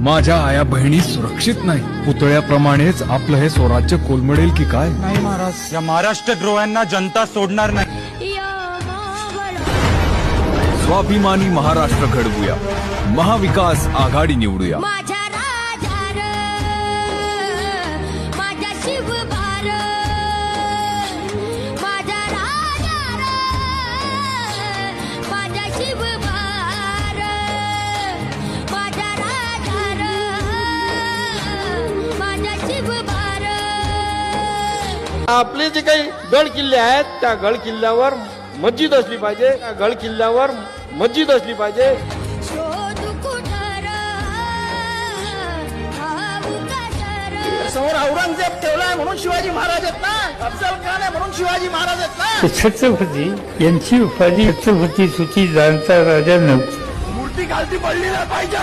माझ्या आया बहिणी सुरक्षित नाही, पुतळ्याप्रमाणेच आपलं हे स्वराज्य कोलमडेल की काय? नाही महाराज, या महाराष्ट्रद्रोह्यांना जनता सोडणार नाही. स्वाभिमानी महाराष्ट्र घडवूया, महाविकास आघाडी निवडूया. माझ्या राजार, माझ्या शिवभार, माझ्या राजार, माझ्या शिवभार, माझ्या राजार, माझ्या शिवभार. आपले जे काही गड किल्ले आहेत त्या गड किल्ल्यावर मस्जिद असली पाहिजे, त्या गड किल्ल्यावर मस्जिद असली पाहिजे. शोधू कुठर, भावू कसर. समोर औरंगजेब ठेवलाय म्हणून शिवाजी महाराज आहेत ना, अफजल खान आहे म्हणून शिवाजी महाराज आहेत ना. छत्रपती यांची उपाधी छत्रपती सुची जाणता राजा नव्हती. मूर्ती खालती पडली नाही पाहिजे.